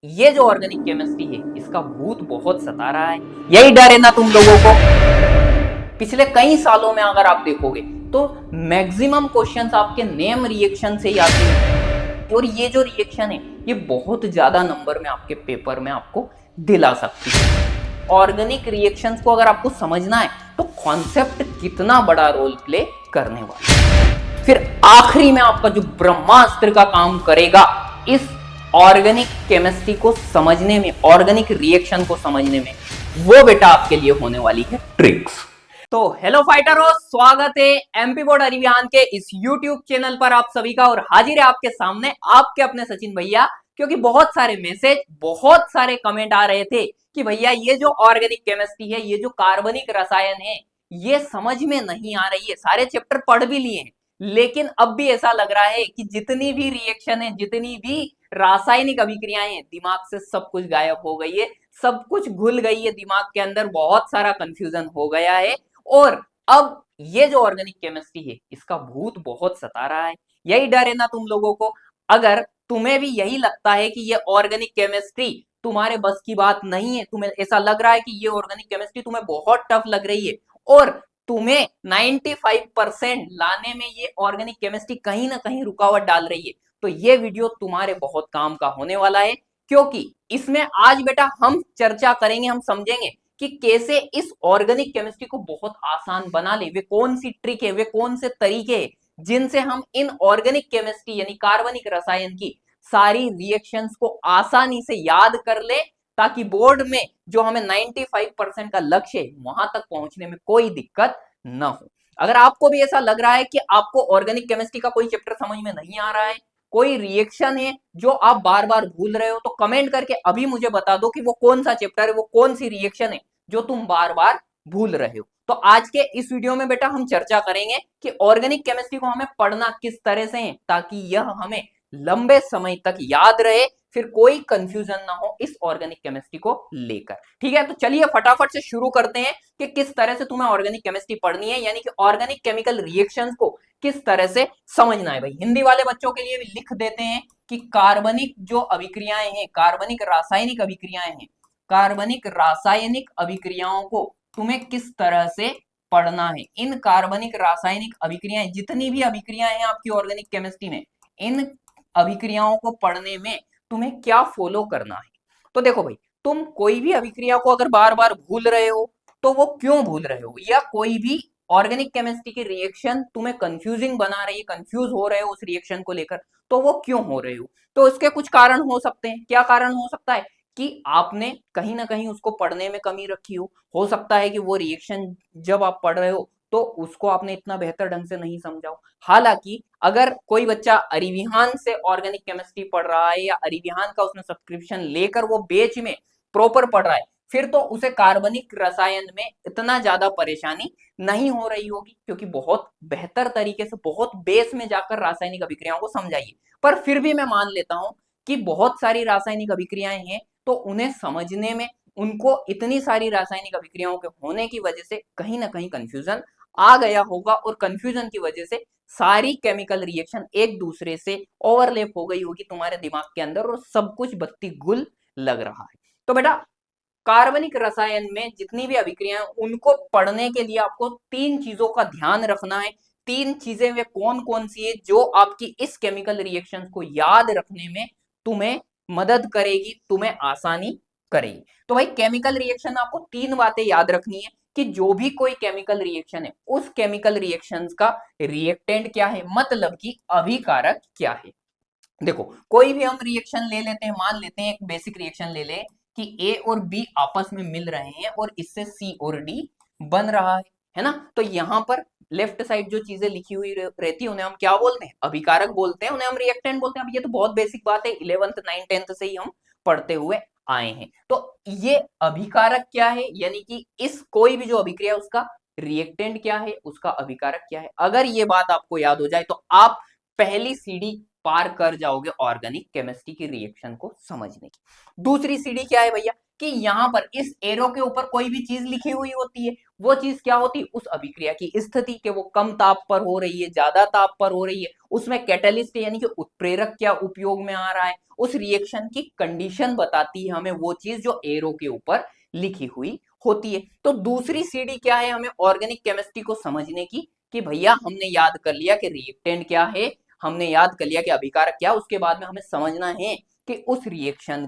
ये जो organic chemistry है इसका भूत बहुत सता रहा है। यही डर है ना तुम लोगों को। पिछले कई सालों में अगर आप देखोगे तो मैक्सिमम क्वेश्चंस आपके नेम रिएक्शन से ही आते हैं और ये जो रिएक्शन है ये बहुत ज्यादा नंबर में आपके पेपर में आपको दिला सकती है। ऑर्गेनिक रिएक्शंस को अगर आपको समझना है तो कॉन्सेप्ट कितना बड़ा रोल प्ले करने वाला है। फिर आखिरी में आपका जो ब्रह्मास्त्र का काम करेगा इस ऑर्गेनिक केमिस्ट्री को समझने में, ऑर्गेनिक रिएक्शन को समझने में, वो बेटा आपके लिए होने वाली है ट्रिक्स। तो हेलो फाइटरों, स्वागत है एमपी बोर्ड अरिविहान के इस यूट्यूब चैनल पर आप सभी का। और हाजिर है आपके सामने आपके अपने सचिन भैया। क्योंकि बहुत सारे मैसेज, बहुत सारे कमेंट आ रहे थे कि भैया ये जो ऑर्गेनिक केमिस्ट्री है, ये जो कार्बनिक रसायन है, ये समझ में नहीं आ रही है। सारे चैप्टर पढ़ भी लिए हैं लेकिन अब भी ऐसा लग रहा है कि जितनी भी रिएक्शन है, जितनी भी रासायनिक अभिक्रियाएं हैं, दिमाग से सब कुछ गायब हो गई है, सब कुछ घुल गई है दिमाग के अंदर, बहुत सारा कंफ्यूजन हो गया है। और अब ये जो ऑर्गेनिक केमिस्ट्री है इसका भूत बहुत सता रहा है। यही डर है ना तुम लोगों को। अगर तुम्हें भी यही लगता है कि ये ऑर्गेनिक केमिस्ट्री तुम्हारे बस की बात नहीं है, तुम्हें ऐसा लग रहा है कि ये ऑर्गेनिक केमिस्ट्री तुम्हें बहुत टफ लग रही है और तुम्हें 95% लाने में ये ऑर्गेनिक केमिस्ट्री कहीं ना कहीं रुकावट डाल रही है, तो ये वीडियो तुम्हारे बहुत काम का होने वाला है। क्योंकि इसमें आज बेटा हम चर्चा करेंगे, हम समझेंगे कि कैसे इस ऑर्गेनिक केमिस्ट्री को बहुत आसान बना ले। वे कौन सी ट्रिक है, वे कौन से तरीके हैं जिनसे हम इन ऑर्गेनिक केमिस्ट्री यानी कार्बनिक रसायन की सारी रिएक्शंस को आसानी से याद कर ले, ताकि बोर्ड में जो हमें 95% का लक्ष्य है वहां तक पहुंचने में कोई दिक्कत न हो। अगर आपको भी ऐसा लग रहा है कि आपको ऑर्गेनिक केमिस्ट्री का कोई चैप्टर समझ में नहीं आ रहा है, कोई रिएक्शन है जो आप बार बार भूल रहे हो, तो कमेंट करके अभी मुझे बता दो कि वो कौन सा चैप्टर है, वो कौन सी रिएक्शन है जो तुम बार बार भूल रहे हो। तो आज के इस वीडियो में बेटा हम चर्चा करेंगे कि ऑर्गेनिक केमिस्ट्री को हमें पढ़ना किस तरह से है ताकि यह हमें लंबे समय तक याद रहे, फिर कोई कंफ्यूजन ना हो इस ऑर्गेनिक केमिस्ट्री को लेकर। ठीक है, तो चलिए फटाफट से शुरू करते हैं कि किस तरह से तुम्हें ऑर्गेनिक केमिस्ट्री पढ़नी है, यानी कि ऑर्गेनिक केमिकल रिएक्शंस को किस तरह से समझना है। भाई हिंदी वाले बच्चों के लिए भी लिख देते हैं कि कार्बनिक जो अभिक्रियाएं हैं, कार्बनिक रासायनिक अभिक्रियाएं हैं, कार्बनिक रासायनिक अभिक्रियाओं को तुम्हें किस तरह से पढ़ना है। इन कार्बनिक रासायनिक अभिक्रियाएं, जितनी भी अभिक्रियाएं हैं आपकी ऑर्गेनिक केमिस्ट्री में, इन अभिक्रियाओं को पढ़ने में तुम्हें क्या फॉलो करना है। तो देखो भाई, तुम कोई भी अभिक्रिया को अगर बार बार भूल रहे हो तो वो क्यों भूल रहे हो, या कोई भी ऑर्गेनिक केमिस्ट्री की रिएक्शन तुम्हें कंफ्यूजिंग बना रही है, कंफ्यूज हो रहे हो उस रिएक्शन को लेकर, तो वो क्यों हो रहे हो। तो उसके कुछ कारण हो सकते हैं। क्या कारण हो सकता है कि आपने कहीं ना कहीं उसको पढ़ने में कमी रखी हो सकता है कि वो रिएक्शन जब आप पढ़ रहे हो तो उसको आपने इतना बेहतर ढंग से नहीं समझा हो। हालांकि अगर कोई बच्चा अरिविहान से ऑर्गेनिक केमिस्ट्री पढ़ रहा है या अरिविहान का उसने सब्सक्रिप्शन लेकर वो बेच में प्रॉपर पढ़ रहा है, फिर तो उसे कार्बनिक रसायन में इतना ज्यादा परेशानी नहीं हो रही होगी, क्योंकि बहुत बेहतर तरीके से, बहुत बेस में जाकर रासायनिक अभिक्रियाओं को समझाइए। पर फिर भी मैं मान लेता हूं कि बहुत सारी रासायनिक अभिक्रियाएं हैं तो उन्हें समझने में, उनको इतनी सारी रासायनिक अभिक्रियाओं के होने की वजह से कहीं ना कहीं कंफ्यूजन आ गया होगा, और कंफ्यूजन की वजह से सारी केमिकल रिएक्शन एक दूसरे से ओवरलैप हो गई होगी तुम्हारे दिमाग के अंदर और सब कुछ बत्ती गुल लग रहा है। तो बेटा कार्बनिक रसायन में जितनी भी अभिक्रियाएं उनको पढ़ने के लिए आपको तीन चीजों का ध्यान रखना है। तीन चीजें वे कौन कौन सी है जो आपकी इस केमिकल रिएक्शन को याद रखने में तुम्हें मदद करेगी, तुम्हें आसानी करेगी। तो भाई केमिकल रिएक्शन आपको तीन बातें याद रखनी है कि जो भी कोई केमिकल रिएक्शन है उस केमिकल रिएक्शन का रिएक्टेंट क्या है, मतलब कि अभिकारक क्या है। देखो कोई भी हम रिएक्शन ले लेते हैं, मान लेते हैं एक बेसिक रिएक्शन ले लें कि ए और बी आपस में मिल रहे हैं और इससे सी और डी बन रहा है ना। तो यहाँ पर लेफ्ट साइड जो चीजें लिखी हुई रहती है उन्हें हम क्या बोलते हैं, अभिकारक बोलते हैं, उन्हें हम रिएक्टेंट बोलते हैं। अब ये तो बहुत बेसिक बात है, 11th 9th 10th से ही हम पढ़ते हुए आए हैं। तो ये अभिकारक क्या है, यानी कि इस कोई भी जो अभिक्रिया है उसका रिएक्टेंट क्या है, उसका अभिकारक क्या है। अगर ये बात आपको याद हो जाए तो आप पहली सीढ़ी पार कर जाओगे ऑर्गेनिक केमिस्ट्री की रिएक्शन को समझने की। दूसरी सीढ़ी क्या है भैया कि यहां पर इस एरो के ऊपर कोई भी चीज लिखी हुई होती है, वो चीज क्या होती है, उस अभिक्रिया की स्थिति के वो कम ताप पर हो रही है, ज्यादा ताप पर हो रही है, उसमें कैटलिस्ट यानी कि उत्प्रेरक क्या उपयोग में आ रहा है, उस रिएक्शन की कंडीशन बताती है हमें वो चीज जो एरो के ऊपर लिखी हुई होती है। तो दूसरी सीढ़ी क्या है हमें ऑर्गेनिक केमिस्ट्री को समझने की, कि भैया हमने याद कर लिया कि रिएक्टेंट क्या है, हमने याद कर लिया कि अभिकारक क्या, उसके बाद में हमें समझना है कि उस रिएक्शन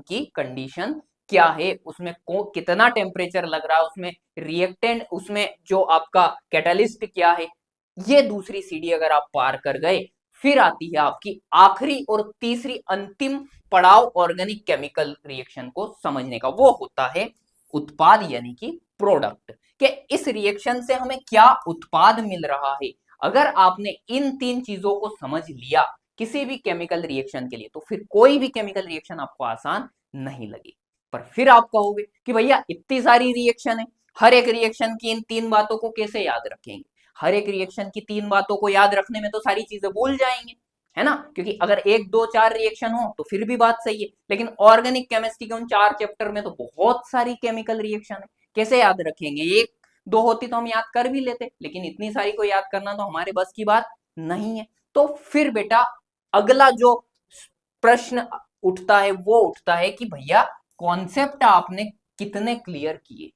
की कंडीशन क्या है, उसमें कितना टेम्परेचर लग रहा है, उसमें रिएक्टेंट, उसमें जो आपका कैटलिस्ट क्या है। ये दूसरी सीढ़ी अगर आप पार कर गए, फिर आती है आपकी आखिरी और तीसरी अंतिम पड़ाव ऑर्गेनिक केमिकल रिएक्शन को समझने का, वो होता है उत्पाद यानी कि प्रोडक्ट, कि इस रिएक्शन से हमें क्या उत्पाद मिल रहा है। अगर आपने इन तीन चीजों को समझ लिया किसी भी केमिकल रिएक्शन के लिए, तो फिर कोई भी केमिकल रिएक्शन आपको आसान नहीं लगी। पर फिर आप कहोगे कि भैया इतनी सारी रिएक्शन है, हर एक रिएक्शन की इन तीन बातों को कैसे याद रखेंगे, हर एक रिएक्शन की तीन बातों को याद रखने में तो सारी चीजें भूल जाएंगे, है ना, क्योंकि अगर एक दो चार रिएक्शन हो तो फिर भी बात सही है, लेकिन ऑर्गेनिक केमिस्ट्री के उन 4 चैप्टर में तो बहुत सारी केमिकल रिएक्शन है, कैसे याद रखेंगे। एक दो होती तो हम याद कर भी लेते, लेकिन इतनी सारी को याद करना तो हमारे बस की बात नहीं है। तो फिर बेटा अगला जो प्रश्न उठता है वो उठता है कि भैया कॉन्सेप्ट आपने कितने क्लियर किए,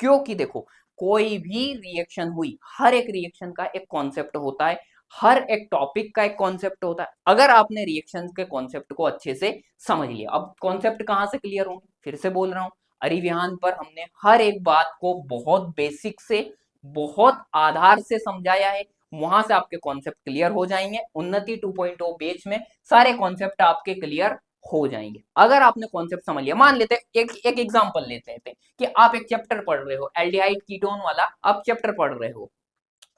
क्योंकि देखो कोई भी रिएक्शन हुई, हर एक रिएक्शन का एक कॉन्सेप्ट होता है, हर एक टॉपिक का एक कॉन्सेप्ट होता है। अगर आपने रिएक्शन के कॉन्सेप्ट को अच्छे से समझ लिया, अब कॉन्सेप्ट कहां से क्लियर होंगे, फिर से बोल रहा हूं, अरिविहान पर हमने हर एक बात को बहुत बेसिक से बहुत आधार से समझाया है, वहां से आपके कॉन्सेप्ट क्लियर हो जाएंगे। उन्नति 2.0 बैच में सारे कॉन्सेप्ट आपके क्लियर हो जाएंगे अगर आपने कॉन्सेप्ट समझ लिया। मान लेते एक एग्जांपल लेते हैं कि आप एक चैप्टर पढ़ रहे हो, एल्डिहाइड कीटोन वाला आप चैप्टर पढ़ रहे हो,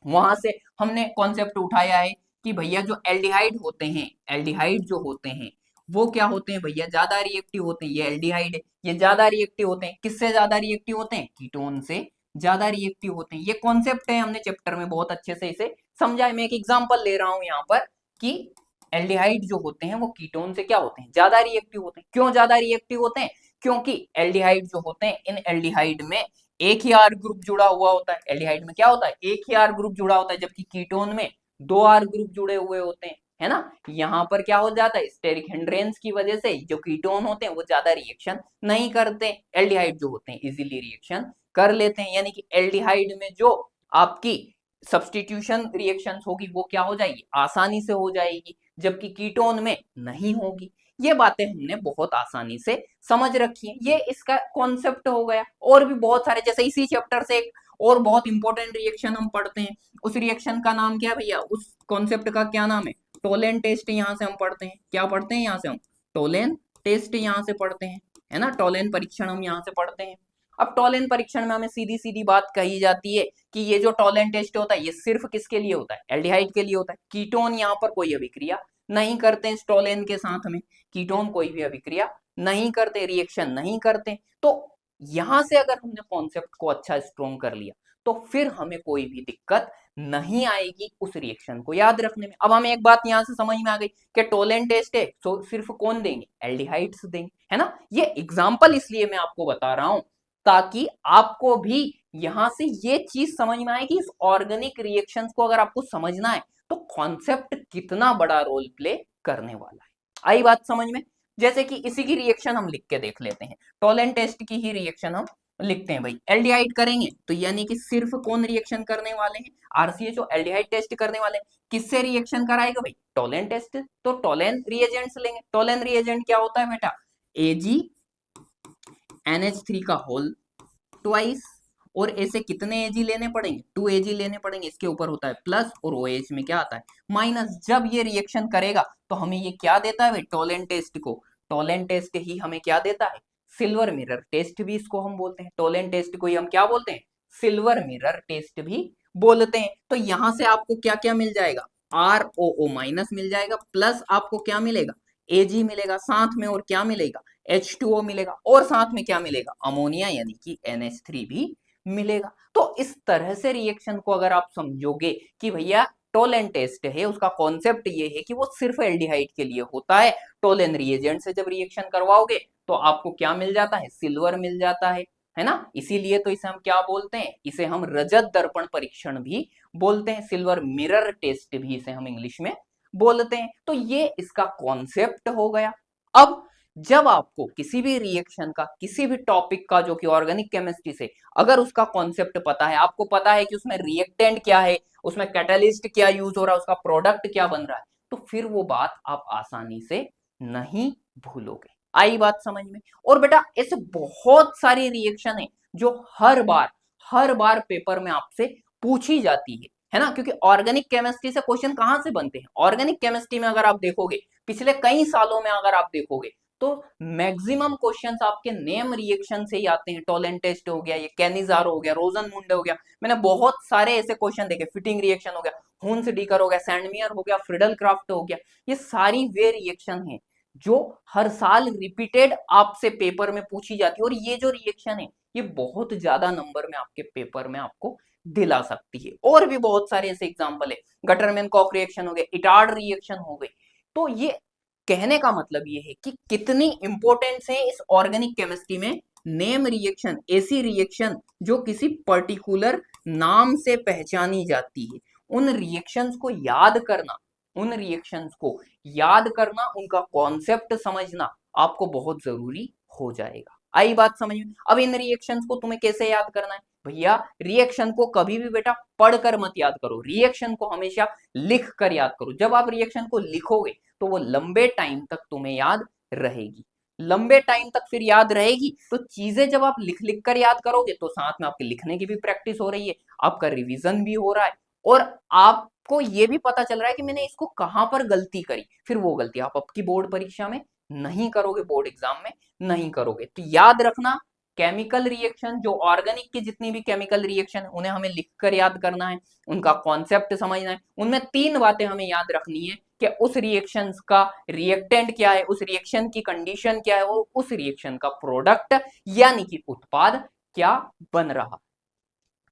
वहां से हमने कॉन्सेप्ट उठाया है कि भैया जो एल्डिहाइड होते हैं, एल्डिहाइड जो होते हैं वो क्या होते हैं भैया, ज्यादा रिएक्टिव होते हैं। ये एल्डिहाइड है, ये ज्यादा रिएक्टिव होते हैं, किससे ज्यादा रिएक्टिव होते हैं, कीटोन से ज्यादा रिएक्टिव होते हैं। ये कॉन्सेप्ट है, हमने चैप्टर में बहुत अच्छे से इसे समझा है। मैं एक एग्जांपल ले रहा हूं यहाँ पर कि एल्डिहाइड जो होते हैं वो कीटोन से क्या होते हैं, ज्यादा रिएक्टिव होते हैं। क्यों ज्यादा रिएक्टिव होते हैं, क्योंकि एल्डिहाइड जो होते हैं, इन एल्डिहाइड में एक ही आर ग्रुप जुड़ा हुआ होता है। एल्डिहाइड में क्या होता है, एक ही आर ग्रुप जुड़ा होता है, जबकि कीटोन में 2 आर ग्रुप जुड़े हुए होते हैं, है ना। यहाँ पर क्या हो जाता है, स्टेरिक हिंड्रेंस की वजह से जो कीटोन होते हैं वो ज्यादा रिएक्शन नहीं करते, एल्डिहाइड जो होते हैं इजीली रिएक्शन कर लेते हैं। यानी कि एल्डिहाइड में जो आपकी सब्स्टिट्यूशन रिएक्शंस होगी वो क्या हो जाएगी, आसानी से हो जाएगी, जबकि कीटोन में नहीं होगी। ये बातें हमने बहुत आसानी से समझ रखी है, ये इसका कॉन्सेप्ट हो गया। और भी बहुत सारे, जैसे इसी चैप्टर से एक और बहुत इंपॉर्टेंट रिएक्शन हम पढ़ते हैं, उस रिएक्शन का नाम क्या है भैया, उस कॉन्सेप्ट का क्या नाम है, टोलेन टेस्ट। यहाँ से हम पढ़ते हैं, क्या पढ़ते हैं यहाँ से हम, टोलेन टेस्ट यहाँ से पढ़ते हैं, है ना, टोलेन परीक्षण हम यहाँ से पढ़ते हैं। अब टोलेन परीक्षण में हमें सीधी सीधी बात कही जाती है कि ये जो टोलेन टेस्ट होता है ये सिर्फ किसके लिए होता है, एल्डिहाइड के लिए होता है। कीटोन यहाँ पर कोई अभिक्रिया नहीं करते हैं टोलेन के साथ में, कीटोन कोई भी अभिक्रिया नहीं करते, रिएक्शन नहीं करते। तो यहां से अगर हमने कॉन्सेप्ट को अच्छा स्ट्रॉन्ग कर लिया तो फिर हमें कोई भी दिक्कत नहीं आएगी उस रिएक्शन को याद रखने में। अब हमें एक बात यहां से समझ में आ गई कि टोलेन टेस्ट है तो सिर्फ कौन देंगे, एल्डिहाइड्स देंगे, है ना। ये एग्जांपल इसलिए मैं आपको बता रहा हूं ताकि आपको भी यहां से ये चीज समझ में आए कि इस ऑर्गेनिक रिएक्शंस को अगर आपको समझना है तो कॉन्सेप्ट कितना बड़ा रोल प्ले करने वाला है। आई बात समझ में। जैसे कि इसी की रिएक्शन हम लिख के देख लेते हैं, टोलेन टेस्ट की ही रिएक्शन हम लिखते हैं भाई। एल्डिहाइड करेंगे तो यानी कि सिर्फ कौन रिएक्शन करने वाले हैं, आरसीएचओ एल्डिहाइड टेस्ट करने वाले हैं। किससे रिएक्शन कराएगा भाई, टोलेन टेस्ट, तो टोलेन रिएजेंट्स लेंगे। टोलेन रिएजेंट क्या होता है बेटा, एजी NH3 का होल ट्वाइस, और ऐसे कितने एजी लेने पड़ेंगे, 2 एजी लेने पड़ेंगे। इसके ऊपर होता है प्लस और OH में क्या आता है माइनस। जब ये रिएक्शन करेगा तो हमें ये क्या देता है भाई, टोलेन टेस्ट को, टोलेन टेस्ट ही हमें क्या देता है, सिल्वर मिरर टेस्ट भी इसको हम बोलते हैं। टोलेन टेस्ट को ही हम क्या बोलते हैं, सिल्वर मिरर टेस्ट भी बोलते हैं। तो यहां से आपको क्या क्या मिल जाएगा, ROO माइनस मिल जाएगा, प्लस आपको क्या मिलेगा, Ag मिलेगा, साथ में और क्या मिलेगा, H2O मिलेगा, और साथ में क्या मिलेगा, अमोनिया यानी कि NH3 भी मिलेगा। तो इस तरह से रिएक्शन को अगर आप समझोगे कि भैया टोलेन टेस्ट है, उसका कॉन्सेप्ट ये है कि वो सिर्फ एल्डिहाइड के लिए होता है। टोलेन रिएजेंट से जब रिएक्शन करवाओगे तो आपको क्या मिल जाता है, सिल्वर मिल जाता है। है ना। इसीलिए तो इसे हम क्या बोलते हैं, इसे हम रजत दर्पण परीक्षण भी बोलते हैं, सिल्वर मिरर टेस्ट भी इसे हम इंग्लिश में बोलते हैं। तो ये इसका कॉन्सेप्ट हो गया। अब जब आपको किसी भी रिएक्शन का, किसी भी टॉपिक का जो कि ऑर्गेनिक केमिस्ट्री से, अगर उसका कॉन्सेप्ट पता है, आपको पता है कि उसमें रिएक्टेंट क्या है, उसमें कैटलिस्ट क्या यूज हो रहा है, उसका प्रोडक्ट क्या बन रहा है, तो फिर वो बात आप आसानी से नहीं भूलोगे। आई बात समझ में। और बेटा ऐसे बहुत सारी रिएक्शन है जो हर बार पेपर में आपसे पूछी जाती है ना, क्योंकि ऑर्गेनिक केमिस्ट्री से क्वेश्चन कहां से बनते हैं, ऑर्गेनिक केमिस्ट्री में अगर आप देखोगे, पिछले कई सालों में अगर आप देखोगे, तो मैक्सिमम क्वेश्चंस आपके नेम रिएक्शन से ही आते हैं। टोलेंट टेस्ट हो गया, ये कैनिजारो हो गया, रोजनमुंडे हो गया, मैंने बहुत सारे ऐसे क्वेश्चन देखे, फिटिंग रिएक्शन हो गया, हुंस डीकर हो गया, सैंडमियर हो गया, फ्रिडल क्राफ्ट हो गया, ये सारी वे रिएक्शन है जो हर साल रिपीटेड आपसे पेपर में पूछी जाती है। और ये जो रिएक्शन है ये बहुत ज्यादा नंबर में आपके पेपर में आपको दिला सकती है। और भी बहुत सारे ऐसे एग्जांपल है, गटरमैन कॉक रिएक्शन हो गया, इटार्ड रिएक्शन हो गई। तो ये कहने का मतलब ये है कि कितनी इंपॉर्टेंस है इस ऑर्गेनिक केमिस्ट्री में नेम रिएक्शन, ऐसी रिएक्शन जो किसी पर्टिकुलर नाम से पहचानी जाती है, उन रिएक्शंस को याद करना, उन रिएक्शंस को याद करना, उनका कॉन्सेप्ट समझना आपको बहुत जरूरी हो जाएगा। आई बात समझ में। अब इन रिएक्शंस को तुम्हें कैसे याद करना है भैया, रिएक्शन को कभी भी बेटा पढ़कर मत याद करो, रिएक्शन को हमेशा लिख कर याद करो। जब आप रिएक्शन को लिखोगे तो वो लंबे टाइम तक तुम्हें याद रहेगी, लंबे टाइम तक फिर याद रहेगी। तो चीजें जब आप लिख लिख कर याद करोगे तो साथ में आपके लिखने की भी प्रैक्टिस हो रही है, आपका रिवीजन भी हो रहा है, और आपको ये भी पता चल रहा है कि मैंने इसको कहां पर गलती करी। फिर वो गलती आप आपकी बोर्ड परीक्षा में नहीं करोगे, बोर्ड एग्जाम में नहीं करोगे। तो याद रखना, केमिकल रिएक्शन, जो ऑर्गेनिक की जितनी भी केमिकल रिएक्शन है उन्हें हमें लिखकर याद करना है, उनका कॉन्सेप्ट समझना है। उनमें 3 बातें हमें याद रखनी है कि उस रिएक्शन का रिएक्टेंट क्या है, उस रिएक्शन की कंडीशन क्या है, और उस रिएक्शन का प्रोडक्ट यानी कि उत्पाद क्या बन रहा।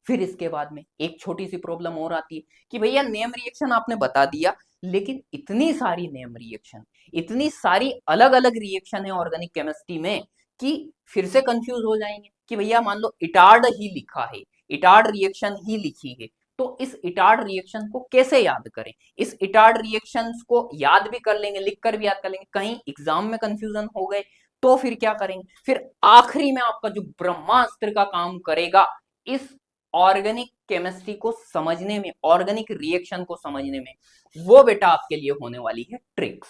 फिर इसके बाद में एक छोटी सी प्रॉब्लम और आती है कि भैया नेम रिएक्शन आपने बता दिया, लेकिन इतनी सारी नेम रिएक्शन, इतनी सारी अलग अलग रिएक्शन है ऑर्गेनिक केमिस्ट्री में कि फिर से कंफ्यूज हो जाएंगे कि भैया मान लो इटार्ड ही लिखा है, इटार्ड रिएक्शन ही लिखी है, तो इस इटार्ड रिएक्शन को कैसे याद करें। इस इटार्ड रिएक्शन को याद भी कर लेंगे, लिख कर भी याद कर लेंगे, कहीं एग्जाम में कंफ्यूजन हो गए तो फिर क्या करेंगे। फिर आखिरी में आपका जो ब्रह्मास्त्र का काम करेगा इस ऑर्गेनिक केमिस्ट्री को समझने में, ऑर्गेनिक रिएक्शन को समझने में, वो बेटा आपके लिए होने वाली है ट्रिक्स।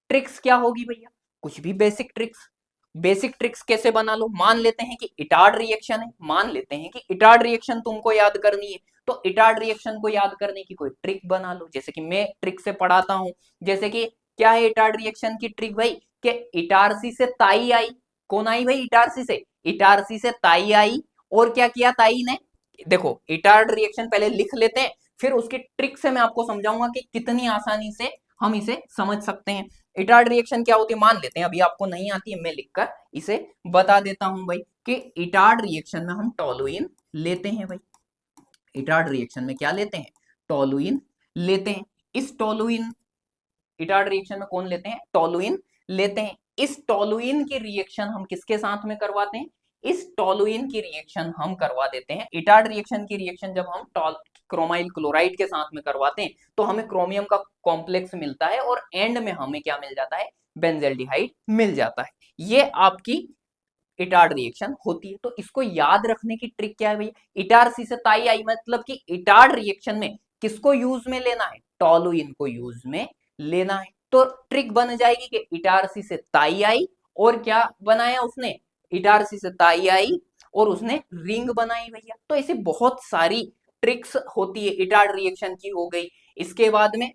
ट्रिक्स क्या होगी भैया, कुछ भी बेसिक ट्रिक्स। बेसिक ट्रिक्स कैसे बना लो, मान लेते हैं कि इटार्ड रिएक्शन है, मान लेते हैं कि इटार्ड रिएक्शन तुमको याद करनी है, तो इटार्ड रिएक्शन को याद करने की कोई ट्रिक बना लो, जैसे कि मैं ट्रिक से पढ़ाता हूं। जैसे कि क्या है इटार्ड रिएक्शन की ट्रिक भाई, कि इटारसी से ताई आई, कौन आई भाई, इटारसी से, इटारसी से ताई आई, और क्या किया ताई ने, देखो इटार्ड रिएक्शन पहले लिख लेते हैं, फिर उसकी ट्रिक से मैं आपको समझाऊंगा कि कितनी आसानी से हम इसे समझ सकते हैं। इटार्ड रिएक्शन क्या होती है मान लेते हैं, अभी आपको नहीं आती है, मैं लिखकर इसे बता देता हूं भाई, कि इटार्ड रिएक्शन में हम टोलुइन लेते हैं भाई। इटार्ड रिएक्शन में क्या लेते हैं, टोलुइन लेते हैं। इस टोलुइन, इटार्ड रिएक्शन में कौन लेते हैं, टोलुइन लेते हैं। इस टोलुइन की रिएक्शन हम किसके साथ में करवाते हैं, इस टोलुइन की रिएक्शन हम करवा देते हैं। इटार्ड रिएक्शन की रिएक्शन जब हम क्रोमाइल क्लोराइड के साथ में करवाते हैं तो हमें क्रोमियम का कॉम्प्लेक्स मिलता है, और एंड में हमें क्या मिल जाता है, बेंजल्डिहाइड मिल जाता है। ये आपकी इटार्ड रिएक्शन होती है। तो इसको याद रखने की ट्रिक क्या है भैया, इटारसी से ताई आई, मतलब कि इटार्ड रिएक्शन में किसको यूज में लेना है, टोलुइन को यूज में लेना है। तो ट्रिक बन जाएगी कि इटारसी से ताई आई, और क्या बनाया उसने, इटारसी से ताई आई और उसने रिंग बनाई भैया। तो ऐसी बहुत सारी ट्रिक्स होती है, इटार्ड रिएक्शन की हो गई। इसके बाद में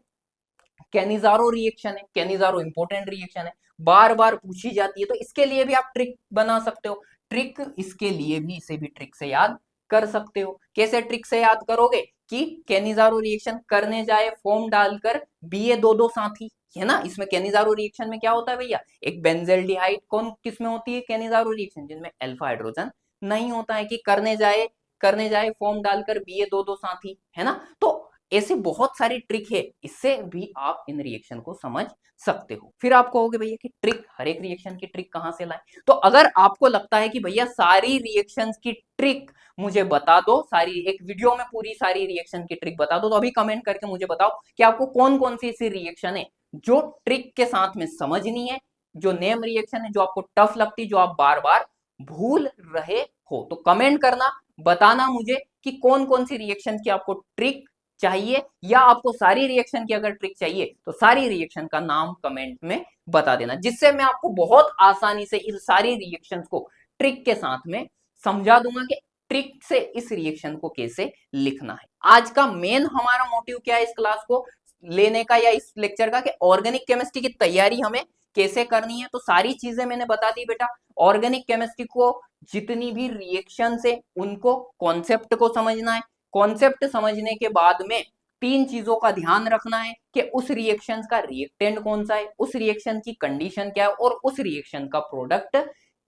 कैनिजारो रिएक्शन है, कैनिजारो इंपॉर्टेंट रिएक्शन है, बार बार पूछी जाती है, तो इसके लिए भी आप ट्रिक बना सकते हो। ट्रिक इसके लिए भी, इसे भी ट्रिक से याद कर सकते हो। कैसे ट्रिक से याद करोगे, कि कैनिजारो रिएक्शन करने जाए फॉर्म डालकर बीए दो दो साथी, है ना। इसमें कैनिजारो रिएक्शन में क्या होता है भैया, एक बेंजेल्डिहाइड कौन किसमें होती है, कैनिजारो रिएक्शन जिनमें अल्फा हाइड्रोजन नहीं होता है, कि करने जाए फॉर्म डालकर बीए दो दो साथी, है ना। तो ऐसे बहुत सारी ट्रिक है, इससे भी आप इन रिएक्शन को समझ सकते हो। फिर आप कहोगे भैया कि ट्रिक, हर एक रिएक्शन की ट्रिक कहां से लाएं? तो अगर आपको लगता है कि भैया सारी रिएक्शंस की ट्रिक मुझे बता दो, सारी एक वीडियो में पूरी सारी रिएक्शन की ट्रिक बता दो, तो अभी कमेंट करके मुझे बताओ कि आपको कौन कौन सी ऐसी रिएक्शन है जो ट्रिक के साथ में समझनी है, जो नेम रिएक्शन है, जो आपको टफ लगती, जो आप बार बार भूल रहे हो। तो कमेंट करना, बताना मुझे कि कौन कौन सी रिएक्शन की आपको ट्रिक चाहिए, या आपको सारी रिएक्शन की अगर ट्रिक चाहिए तो सारी रिएक्शन का नाम कमेंट में बता देना, जिससे मैं आपको बहुत आसानी से इन सारी रिएक्शंस को ट्रिक के साथ में समझा दूंगा कि ट्रिक से इस रिएक्शन को कैसे लिखना है। आज का मेन हमारा मोटिव क्या है इस क्लास को लेने का या इस लेक्चर का, कि ऑर्गेनिक केमिस्ट्री की तैयारी हमें कैसे करनी है। तो सारी चीजें मैंने बता दी बेटा। ऑर्गेनिक केमिस्ट्री को जितनी भी रिएक्शन है उनको कॉन्सेप्ट को समझना है। कॉन्सेप्ट समझने के बाद में तीन चीजों का ध्यान रखना है कि उस रिएक्शन का रिएक्टेंट कौन सा है, उस रिएक्शन की कंडीशन क्या है और उस रिएक्शन का प्रोडक्ट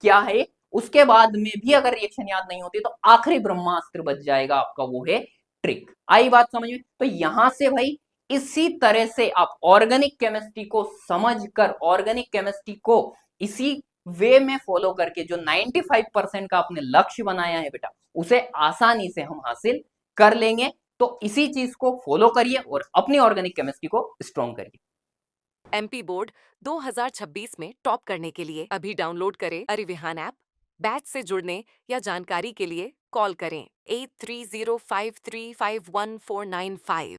क्या है। उसके बाद में भी अगर रिएक्शन याद नहीं होती तो आखिरी ब्रह्मास्त्र बच जाएगा आपका, वो है ट्रिक। आई बात समझ में? तो यहां से भाई इसी तरह से आप ऑर्गेनिक केमिस्ट्री को समझकर, ऑर्गेनिक केमिस्ट्री को इसी वे में फॉलो करके जो 95% का आपने लक्ष्य बनाया है बेटा, उसे आसानी से हम हासिल कर लेंगे। तो इसी चीज को फॉलो करिए और अपनी ऑर्गेनिक केमिस्ट्री को स्ट्रॉन्ग करिए। एमपी बोर्ड 2026 में टॉप करने के लिए अभी डाउनलोड करें अरिविहान ऐप। बैच से जुड़ने या जानकारी के लिए कॉल करें 8305351495।